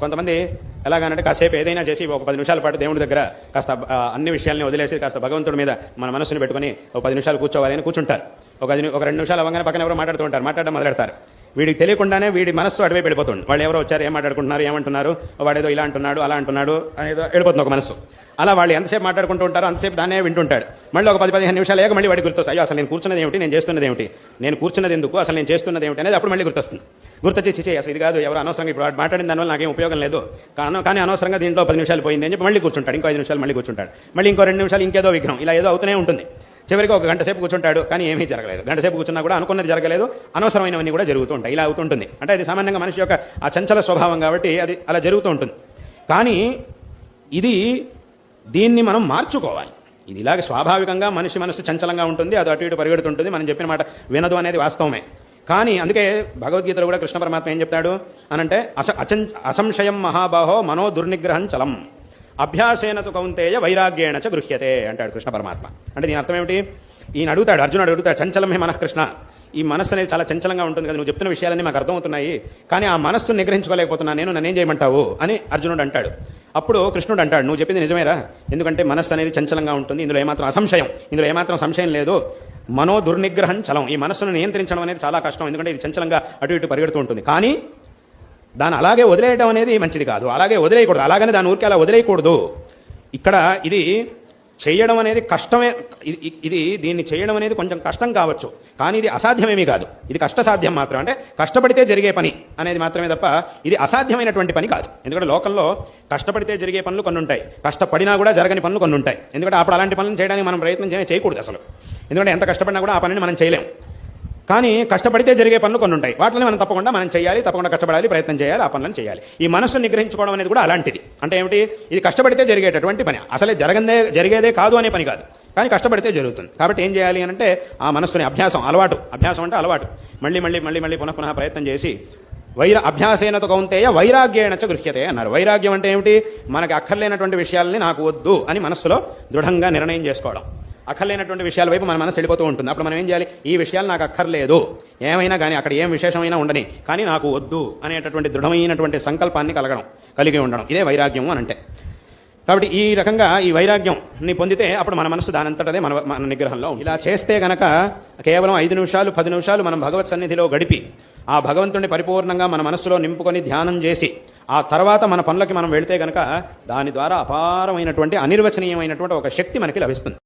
కొంతమంది ఎలాగంటే కాసేపు ఏదైనా చేసి ఒక 10 నిమిషాల పాటు దేవుడి దగ్గర కాస్త అన్ని విషయాల్ని వదిలేసి కాస్త భగవంతుడి మీద మన మనసుని పెట్టుకుని ఒక 10 నిమిషాలు కూర్చోవాలని కూర్చుంటారు. ఒక 2 నిమిషాలు అవ్వగానే పక్కన ఎవరో మాట్లాడుతూ ఉంటారు, మాట్లాడడం మొదలెడతారు. వీడికి తెలియకుండానే వీడి మనస్సు అటువైపు వెళ్ళిపోతుంది. వాళ్ళు ఎవరో వచ్చారు, ఏం మాట్లాడుకుంటున్నారు, ఏమంటున్నారు, వాడేదో ఇలా అంటున్నాడు అలా అంటున్నాడు అనేదో వెళ్ళిపోతుంది ఒక మనస్సు. అలా వాళ్ళు ఎంతసేపు మాట్లాడుకుంటూ ఉంటారో అంతసేపు దాన్నే వింటుంటాడు. మళ్ళీ ఒక 10-15 నిమిషాలు అయ్యాక మళ్ళీ వాడికి గుర్తొస్తాయి, అయ్యో అసలు నేను కూర్చున్నది ఏమిటి, నేను చేస్తున్నది ఏమిటి, నేను కూర్చున్నది ఎందుకు, అసలు నేను చేస్తున్నది ఏమిటి అనేది అప్పుడు మళ్ళీ గుర్తొస్తుంది. గుర్తొచ్చి చిచే అసలు ఇది కాదు, ఎవరు అనవసరంగా ఇప్పుడు మాట్లాడిన దానివల్ల నాకేం ఉపయోగం లేదు, కానీ అనవసరంగా దీంట్లో 10 నిమిషాలు పోయింది అని చెప్పి మళ్ళీ కూర్చుంటాడు. ఇంకో 5 నిమిషాలు మళ్ళీ కూర్చుంటాడు. మళ్ళీ ఇంకో 2 నిమిషాలు ఇంకేదో విఘ్నం, ఇలా ఏదో అవుతూనే ఉంటుంది. చివరికి ఒక గంట సేపు కూర్చుంటాడు, కానీ ఏమీ జరగలేదు. గంట సేపు కూర్చున్నా కూడా అనుకున్నది జరగలేదు, అనవసరమైనవన్నీ కూడా జరుగుతూ ఉంటాయి. ఇలా అవుతుంటుంది. అంటే అది సామాన్యంగా మనిషి యొక్క ఆ చంచల స్వభావం కాబట్టి అది అలా జరుగుతూ ఉంటుంది. కానీ దీన్ని మనం మార్చుకోవాలి. ఇది ఇలాగ స్వాభావికంగా మనిషి మనసు చంచలంగా ఉంటుంది, అది అటు ఇటు పరిగెడుతుంటుంది, మనం చెప్పిన మాట వినదు అనేది వాస్తవమే. కానీ అందుకే భగవద్గీతలో కూడా కృష్ణ పరమాత్మ ఏం చెప్తాడు అనంటే అసంశయం మహాబాహో మనో దుర్నిగ్రహం చలం అభ్యాసేనతు కౌంతేయ వైరాగ్యేణ చ గృహ్యతే అంటాడు కృష్ణ పరమాత్మ. అంటే దీని అర్థం ఏమిటి? ఈయన అడుగుతాడు, అర్జునుడు అడుగుతాడు, చంచలమే మనఃకృష్ణ, ఈ మనస్సు అనేది చాలా చంచలంగా ఉంటుంది కదా, నువ్వు చెప్తున్న విషయాలన్నీ మాకు అర్థమవుతున్నాయి, కానీ ఆ మనస్సును నిగ్రహించుకోలేకపోతున్నా నేను, నన్నేం చేయమంటావు అని అర్జునుడు అంటాడు. అప్పుడు కృష్ణుడు అంటాడు, నువ్వు చెప్పింది నిజమేరా, ఎందుకంటే మనస్సు అనేది చంచలంగా ఉంటుంది, ఇందులో ఏమాత్రం అసంశయం, ఇందులో ఏమాత్రం సంశయం లేదు. మనో దుర్నిగ్రహం చలం, ఈ మనస్సును నియంత్రించడం అనేది చాలా కష్టం, ఎందుకంటే ఇది చంచలంగా అటు ఇటు పరిగెడుతూ ఉంటుంది. కానీ దాన్ని అలాగే వదిలేయడం అనేది మంచిది కాదు, అలాగే వదిలేయకూడదు, అలాగనే దాని ఊరికి అలా వదిలేయకూడదు. ఇక్కడ ఇది చేయడం అనేది కష్టమే, దీన్ని చేయడం అనేది కొంచెం కష్టం కావచ్చు, కానీ ఇది అసాధ్యమేమీ కాదు. ఇది కష్టసాధ్యం మాత్రం, అంటే కష్టపడితే జరిగే పని అనేది మాత్రమే తప్ప ఇది అసాధ్యమైనటువంటి పని కాదు. ఎందుకంటే లోకంలో కష్టపడితే జరిగే పనులు కొన్ని ఉంటాయి, కష్టపడినా కూడా జరగని పనులు కొన్ని ఉంటాయి. ఎందుకంటే అప్పుడు అలాంటి పనులను చేయడానికి మనం ప్రయత్నం చేయకూడదు అసలు. ఎందుకంటే ఎంత కష్టపడినా కూడా ఆ పనిని మనం చేయలేం. కానీ కష్టపడితే జరిగే పనులు కొన్ని ఉంటాయి, వాటిని మనం తప్పకుండా చేయాలి, తప్పకుండా కష్టపడాలి, ప్రయత్నం చేయాలి, ఆ పనులను చేయాలి. ఈ మనస్సును నిగ్రహించుకోవడం అనేది కూడా అలాంటిది. అంటే ఏమిటి? ఇది కష్టపడితే జరిగేటటువంటి పని, అసలే జరిగేదే కాదు అనే పని కాదు, కానీ కష్టపడితే జరుగుతుంది. కాబట్టి ఏం చేయాలి అని అంటే ఆ మనస్సుని అభ్యాసం అంటే అలవాటు మళ్ళీ మళ్ళీ మళ్ళీ మళ్ళీ పునః ప్రయత్నం చేసి అభ్యాసేనతు కౌంతేయ వైరాగ్యేణ చ గృహ్యతే అన్నారు. వైరాగ్యం అంటే ఏమిటి? మనకి అక్కర్లేనటువంటి విషయాలని నాకు వద్దు అని మనస్సులో దృఢంగా నిర్ణయం చేసుకోవడం. అక్కర్లేనటువంటి విషయాల వైపు మన మనసు వెళ్ళిపోతూ ఉంటుంది. అప్పుడు మనం ఏం చేయాలి? ఈ విషయాలు నాకు అక్కర్లేదు, ఏమైనా కానీ అక్కడ ఏం విశేషమైనా ఉండని, కానీ నాకు వద్దు అనేటటువంటి దృఢమైనటువంటి సంకల్పాన్ని కలిగి ఉండడం, ఇదే వైరాగ్యము అని అంటే. కాబట్టి ఈ రకంగా ఈ వైరాగ్యంని పొందితే అప్పుడు మన మనసు దానంతటదే మన నిగ్రహంలో. ఇలా చేస్తే గనక కేవలం 5 నిమిషాలు 10 నిమిషాలు మనం భగవత్ సన్నిధిలో గడిపి ఆ భగవంతుడిని పరిపూర్ణంగా మన మనస్సులో నింపుకొని ధ్యానం చేసి ఆ తర్వాత మన పనులకి మనం వెళితే గనక దాని ద్వారా అపారమైనటువంటి అనిర్వచనీయమైనటువంటి ఒక శక్తి మనకి లభిస్తుంది.